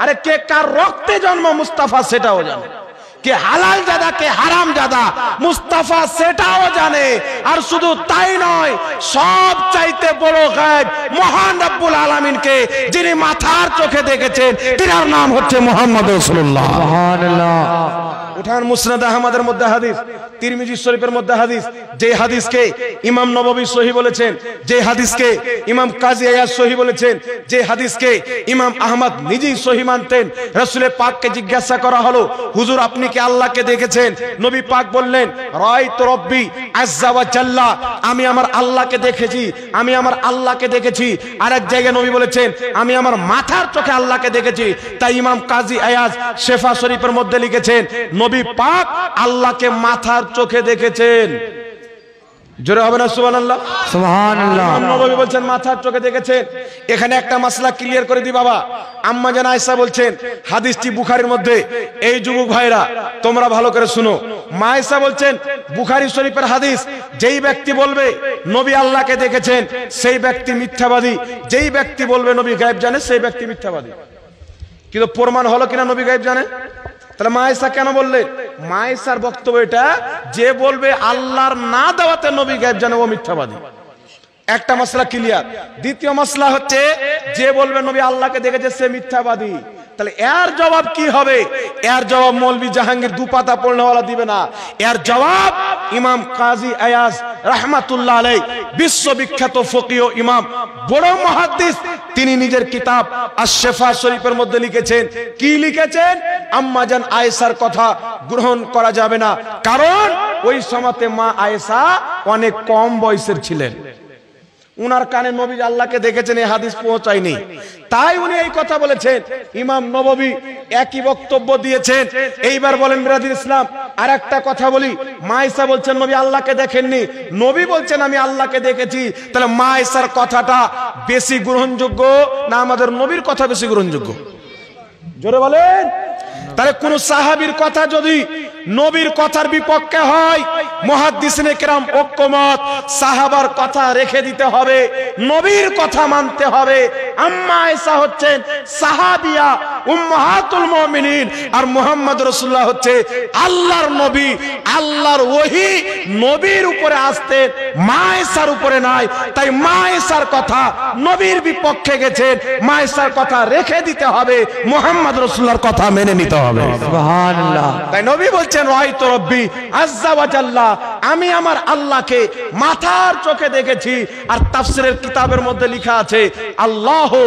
S1: আরে কে কার রক্তে জন্ম মুস্তাফা সেটাও জানে, কে হালাল জাদা কে হারাম জাদা মুস্তাফা সেটাও জানে। আর শুধু তাই নয়, সব চাইতে বড় গায়ব মহান রব্বুল আলামিনকে যিনি মাথার চোখে দেখেছেন, তার নাম হচ্ছে মুহাম্মদ রাসূলুল্লাহ। সুবহানাল্লাহ। উঠান মুসনাদ আহমদের মধ্যে হাদিস, তিরমিজি শরীফের মধ্যে হাদিস, যে হাদিসকে ইমাম নববী সহিহ বলেছেন, যে হাদিসকে ইমাম কাজী আয়াজ সহিহ বলেছেন, যে হাদিসকে ইমাম আহমদ নিজেই সহিহ মানতেন। রাসূল পাককে জিজ্ঞাসা করা হলো, হুজুর আপনি কি আল্লাহকে দেখেছেন? নবী পাক বললেন, রাআইতু রাব্বি আযজা ওয়া জাল্লা, আমি আমার আল্লাহকে দেখেছি, আমি আমার আল্লাহকে দেখেছি। আরেক জায়গায় নবী বলেছেন, আমি আমার মাথার চোখে আল্লাহকে দেখেছি। তাই ইমাম কাজী আয়াজ শেফা শরীফের মধ্যে লিখেছেন, নবী পাক আল্লাহকে মাথার চোখে দেখেছেন। জোরে হবে না সুবহানাল্লাহ? সুবহানাল্লাহ। নবী বলছেন মাথার চোখে দেখেছেন। এখানে একটা মাসলা ক্লিয়ার করে দি বাবা। আম্মা জান আয়েশা বলছেন, হাদিসটি বুখারীর মধ্যে, এই যুবক ভাইরা তোমরা ভালো করে শুনো। মা আয়েশা বলছেন, বুখারী শরীফের হাদিস, যেই ব্যক্তি বলবে নবী আল্লাহকে দেখেছেন সেই ব্যক্তি মিথ্যাবাদী, যেই ব্যক্তি বলবে নবী গায়েব জানে সেই ব্যক্তি মিথ্যাবাদী। কিন্তু প্রমাণ হলো কিনা নবী গায়েব জানে? তাহলে মা আয়েশা কেন বললেন? মা আয়েশার বক্তব্য এটা, যে বলবে আল্লাহর না দেওয়াতে নবী গায়েব জানে ও মিথ্যাবাদী। একটা মাসলা ক্লিয়ার। দ্বিতীয় মাসলা হচ্ছে, যে বলবে নবী আল্লাহকে দেখেছে সে মিথ্যাবাদী। তাহলে এর জবাব কি হবে? এর জবাব মৌলভী জাহাঙ্গীর দুপাতা পড়নেওয়ালা দিবে না, এর জবাব ইমাম কাজী আয়াজ রাহমাতুল্লাহ আলাইহি, বিশ্ববিখ্যাত ফকিহ ইমাম, বড় মুহাদ্দিস, তিনি নিজের কিতাব আশ-শিফা শরীফের মধ্যে লিখেছেন। কি লিখেছেন? আম্মা জান আয়েশার কথা গ্রহণ করা যাবে না, কারণ ওই সময়তে মা আয়েশা অনেক কম বয়সের ছিলেন। উনার কানে নবী আল্লাহকে দেখেছেন এই হাদিস পৌঁছায়নি, তাই উনি এই কথা বলেছেন। ইমাম নববী একই বক্তব্য দিয়েছেন। এইবার বলেন বিরাদির ইসলাম, আর একটা কথা বলি, মা ঈসা বলছেন নবী আল্লাহকে দেখেননি, নবী বলছেন আমি আল্লাহকে দেখেছি। তাহলে মা ঈসার কথাটা বেশি গ্রহণযোগ্য না আমাদের নবীর কথা বেশি গ্রহণযোগ্য? জোরে বলেন। তাহলে কোন সাহাবীর কথা যদি নবীর কথার বিপক্ষে হয়, মুহাদ্দিসিনে কেরাম ঐক্যমত, সাহাবার কথা রেখে দিতে হবে, নবীর কথা মানতে হবে। আম্মা ঈসা হচ্ছেন সাহাবিয়া উম্মাহাতুল মুমিনিন, আর মুহাম্মদ রাসূলুল্লাহ হচ্ছে আল্লাহর নবী। আল্লাহর ওহী নবীর উপরে আসতে, মা ঈসার উপরে নাই। তাই মা ঈসার কথা নবীর বিপক্ষে গেছেন, মা ঈসার কথা রেখে দিতে হবে, মুহাম্মদ রাসূলুল্লাহর কথা মেনে নিতে হবে। সুবহানাল্লাহ। তাই নবী বলছেন রাআইতু রাব্বি আযজা ওয়া জাল্লা, আমি আমার আল্লাহকে মাথার চোখে দেখেছি। আর তাফসীরের কিতাবের মধ্যে লেখা আছে আল্লাহু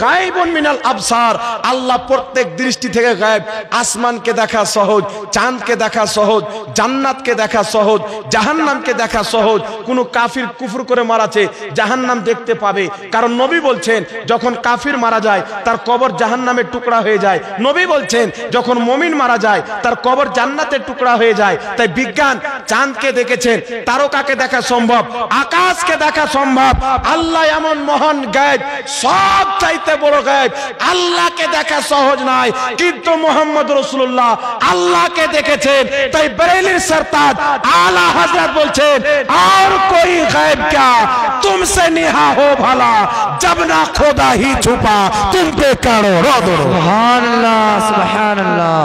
S1: গায়বুন মিনাল আবসার, আল্লাহ প্রত্যেক দৃষ্টি থেকে গায়েব। আসমানকে দেখা সহজ, চাঁদকে দেখা সহজ, জান্নাতকে দেখা সহজ, জাহান্নামকে দেখা সহজ। কোন কাফির কুফর করে মারাছে জাহান্নাম দেখতে পাবে, কারণ নবী বলছেন যখন কাফির মারা যায় তার কবর জাহান্নামের টুকরা হয়ে যায়। নবী বলছেন যখন মুমিন মারা যায় তার কবর জান্নাতের টুকরা হয়ে যায়। তাই বিজ্ঞান চাঁদকে দেখেছেন, তারকাকে দেখা সম্ভব, আকাশকে দেখা সম্ভব। আল্লাহ এমন মহান গায়েব, সব চাইতে বড় গায়েব, আল্লাহকে দেখা সহজ নয়। কিন্তু মুহাম্মদ রাসূলুল্লাহ আল্লাহকে দেখেছেন। তাই বরেলির সরতাজ আলা হযরত বলছেন আর কোই গায়েব क्या तुमसे निहा हो भला, जब ना खुदा ही छुपा तुम पे करो रो दो। सुभानाल्लाह सुभानाल्लाह।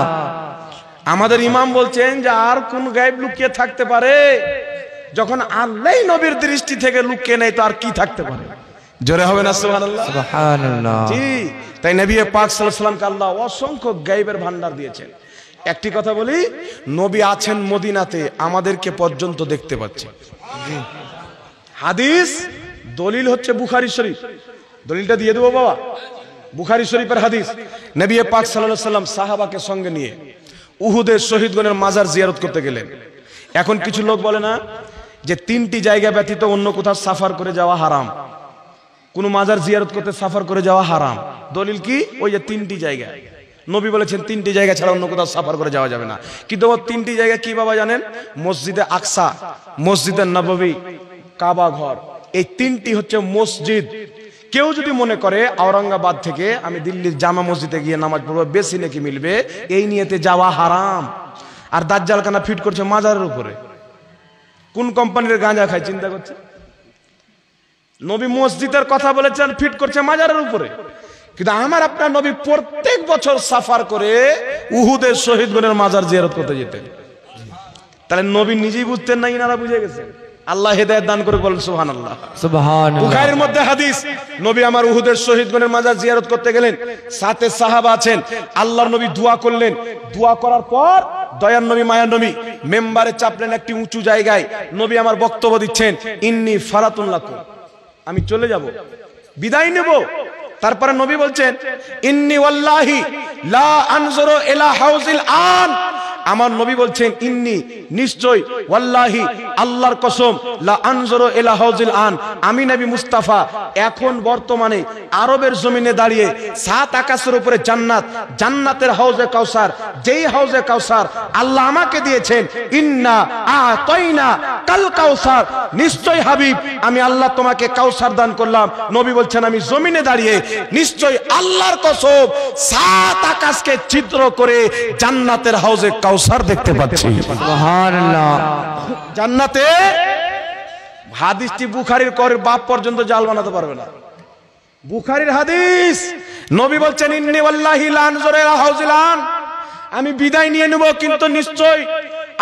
S1: আমাদের ইমাম বলছেন যে আর কোন গায়েব লুকিয়ে থাকতে পারে? যখন আল্লাহই নবীর দৃষ্টি থেকে লুকিয়ে নেই তো আর কি থাকতে পারে? জোরে হবে না সুবহানাল্লাহ সুবহানাল্লাহ। জি, তাই নবী পাক সাল্লাল্লাহু আলাইহি ওয়াসাল্লামকে আল্লাহ অসংখ্য গায়েবের ভান্ডার দিয়েছেন। একটি কথা বলি, নবী আছেন মদিনাতে, আমাদেরকে পর্যন্ত দেখতে পাচ্ছে। হাদিস দলিল হচ্ছে বুখারী শরীফ, দলিলটা দিয়ে দেবো বাবা। বুখারী শরীফের হাদিস, নবী পাক সাল্লাল্লাহু আলাইহি ওয়াসাল্লাম সাহাবাকে সঙ্গে নিয়ে উহুদের শহীদগণের মাজার জিয়ারত করতে গেলেন। এখন কিছু লোক বলে না যে তিনটি জায়গা ব্যতীত অন্য কোথাও সাফার করে যাওয়া হারাম, কোন মাজার জিয়ারত করতে সাফার করে যাওয়া হারাম। দলিল কি? ওই যে তিনটি জায়গা, নবী বলেছেন তিনটি জায়গা ছাড়া অন্য কোথাও সাফার করে যাওয়া যাবে না। কিন্তু ও তিনটি জায়গা কি বাবা জানেন? মসজিদে আকসা, মসজিদে নববী, কাবা ঘর। এই তিনটি হচ্ছে মসজিদ। কেউ যদি মনে করে আওরঙ্গাবাদ থেকে আমি দিল্লির জামা মসজিদে গিয়ে নামাজ পড়বো, বেশি নাকি মিলবে, এই নিয়েতে যাওয়া হারাম। আর দাজ্জাল কানা ফিট করছে মাজারের উপরে। কোন কোম্পানির গাঁজা খায় চিন্তা করছে? নবী মসজিদের কথা বলেছেন, ফিট করছে মাজারের উপরে। কিন্তু আমার আপনার নবী প্রত্যেক বছর সাফার করে উহুদের শহীদগণের মাজার জিয়ারত করতে যেতেন। তাহলে নবী নিজেই বুঝতেন না, ইনারা বুঝে গেছেন। আল্লাহ হেদায়েত দান করে বলেন সুবহানাল্লাহ সুবহানাল্লাহ। বুখারীর মধ্যে হাদিস, নবী আমার উহুদের শহীদগণের মাজার জিয়ারত করতে গেলেন, সাথে সাহাবা আছেন। আল্লাহর নবী দোয়া করলেন, দোয়া করার পর দয়ার নবী মায়ার নবী মেম্বারে চাপলেন একটি উঁচু জায়গায়। নবী আমার বক্তব্য দিচ্ছেন, ইন্নী ফারাতুন লাকুম, আমি চলে যাব, বিদায় নেব। তারপরে নবী বলছেন, ইন্নী ওয়াল্লাহি লা আনজুরু ইলা হাউজিল আন, আমার নবী বলছেন ইন্নী নিশ্চয়, ওয়াল্লাহি আল্লাহর কসম, লা আনজুরু ইলা হাউজিল আন, আমি নবী মুস্তাফা এখন বর্তমানে আরবের জমিনে দাঁড়িয়ে সাত আকাশের উপরে জান্নাত, জান্নাতের হাউজে কাউসার, যেই হাউজে কাউসার আল্লাহ আমাকে দিয়েছেন, ইন্না আতাইনা কাল কাউসার, নিশ্চয় হাবিব আমি আল্লাহ তোমাকে কাউসার দান করলাম। নবী বলছেন আমি জমিনে দাঁড়িয়ে নিশ্চয় আল্লাহর কসম সাত আকাশকে ছিদ্র করে জান্নাতের হাউজে কাউসার দেখতে পাচ্ছি। সুবহানাল্লাহ। জান্নাতে, হাদিসটি বুখারীর করে বাপ পর্যন্ত জাল বানাতে পারবে না। বুখারীর হাদিস, নবী বলছেন ইন্নী ওয়াল্লাহি লা আনজুরু ইলা হাউজিল আন, আমি বিদায় নিয়ে নেব, কিন্তু নিশ্চয়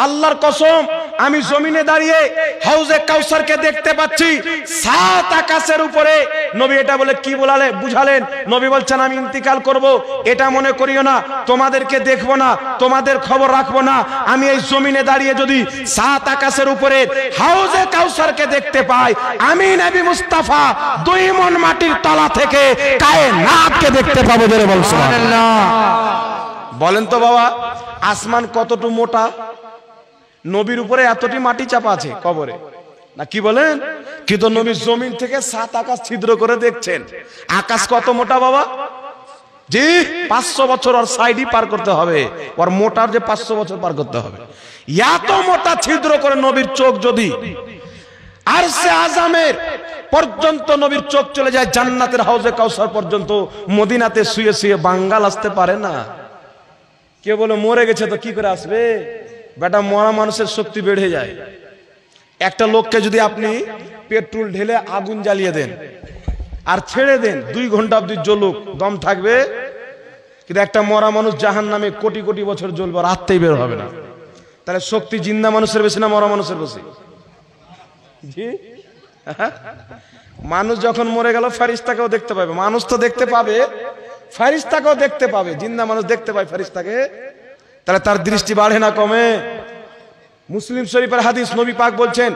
S1: আল্লাহর কসম আমি জমিনে দাঁড়িয়ে হাউজে কাউসারকে দেখতে পাচ্ছি সাত আকাশের উপরে। নবী এটা বলে কি বুঝালেন? নবী বলছেন আমি ইন্তিকাল করব, এটা মনে করিও না, তোমাদেরকে দেখবো না, তোমাদের খবর রাখবো না। আমি এই জমিনে দাঁড়িয়ে যদি সাত আকাশের উপরে হাউজে কাউসারকে দেখতে পাই, আমি নবী মুস্তাফা 2 মণ মাটির তলা থেকে কায়নাতকে দেখতে পাবো। বলে বল সুবহানাল্লাহ। বলেন তো বাবা, আসমান কতটুকু মোটা? নবীর উপরে এতটি মাটি চাপা আছে কবরে, না কি বলেন? কিন্তু নবী জমিন থেকে 7 আকাশ ছিদ্র করে দেখছেন। আকাশ কত মোটা বাবা? জি 500 বছর ওর সাইডই পার করতে হবে, ওর মোটার যে 500 বছর পার করতে হবে। এত মোটা ছিদ্র করে নবীর চোখ যদি আরশে আজমের পর্যন্ত নবীর চোখ চলে যায়, জান্নাতের হাউজে কাউসার পর্যন্ত, মদিনাতে শুয়ে শুয়ে বাঙ্গাল আসতে পারে না। কে বলে মরে গেছে তো কি করে আসবে? বেটা মরা মানুষের শক্তি বেড়ে যায়। একটা লোককে যদি আপনি পেট্রোল ঢেলে আগুন জ্বালিয়ে দেন আর ছেড়ে দেন 2 ঘন্টা অবধি জ্বলুক, দম থাকবে। কিন্তু একটা মরা মানুষ জাহান্নামে কোটি কোটি বছর জ্বলবে, রাততেই বের হবে না। তাহলে শক্তি জিন্দা মানুষের বেশি না মরা মানুষের বেশি? জি মানুষ যখন মরে গেল ফেরেশতাকেও দেখতে পাবে। মানুষ তো দেখতে পাবে, ফেরেশতাকেও দেখতে পাবে। জিন্দা মানুষ দেখতে পায় ফেরেশতাকে, তাহলে তার দৃষ্টি বাড়ে না কমে? মুসলিম শরীফের হাদিস, নবী পাক বলছেন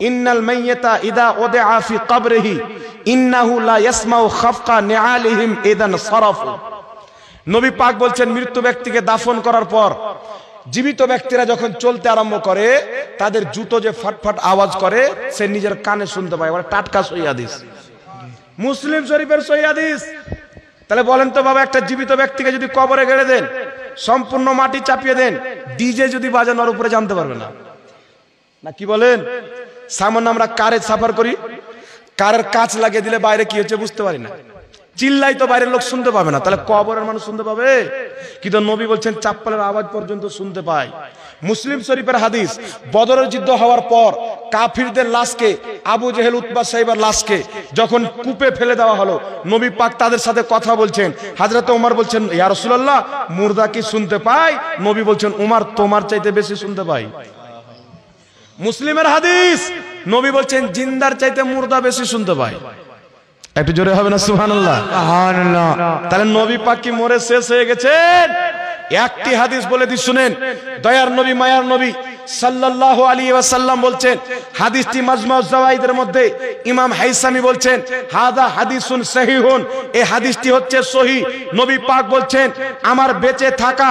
S1: ইন্নাল মাইয়াতা ইদা উদিআ ফি কবরিহি ইন্নাহু লা ইয়াসমাউ খাফকা নিআলিহিম ইদান সারাফু। নবী পাক বলছেন মৃত্যু ব্যক্তিকে দাফন করার পর জীবিত ব্যক্তিরা যখন চলতে আরম্ভ করে তাদের জুতো যে ফাটফাট আওয়াজ করে সে নিজের কানে শুনতে পায়। মানে টাটকা সহিহ হাদিস, মুসলিম শরীফের সহিহ হাদিস। তাহলে বলেন তো বাবা, একটা জীবিত ব্যক্তিকে যদি কবরে গেড়ে দেন, সম্পূর্ণ মাটি চাপিয়ে দেন, ডিজে যদি বাজান ওর উপরে জানতে পারবে না, না কি বলেন? সামান্য আমরা কারে সাফার করি, কারের কাঁচ লাগিয়ে দিলে বাইরে কি হচ্ছে বুঝতে পারি না, চিল্লাই তো বাইরের লোক শুনতে পাবে না, তাহলে কবরের মানুষ শুনতে পাবে? কিন্তু নবী বলছেন চাপ্পালের আওয়াজ পর্যন্ত শুনতে পায়। মুসলিম শরীফের হাদিস, বদরের যুদ্ধ হওয়ার পর কাফিরদের লাশকে, আবু জেহেল উতবা সাহেবের লাশকে যখন কূপে ফেলে দেওয়া হলো, নবী পাক তাদের সাথে কথা বলছেন। হযরত ওমর বলছেন ইয়া রাসূলুল্লাহ মুর্দা কি শুনতে পায়? নবী বলছেন ওমর তোমার চাইতে বেশি শুনতে পায়। মুসলিমের হাদিস, নবী বলছেন জিন্দার চাইতে মুর্দা বেশি শুনতে পায়। একটু জোরে হবে না সুবহানাল্লাহ? সুবহানাল্লাহ। তাহলে নবী পাক কি মরে শেষ হয়ে গেছেন? একটি হাদিস বলে দি শুনেন, দয়ার নবী মায়ার নবী সাল্লাল্লাহু আলাইহি ওয়াসাল্লাম বলছেন, হাদিসটি মাজমাউজ জাওয়াইদের মধ্যে ইমাম হাইসামি বলছেন হাদা হাদিসুন সহিহুন, এই হাদিসটি হচ্ছে সহিহ। নবী পাক বলছেন আমার বেঁচে থাকা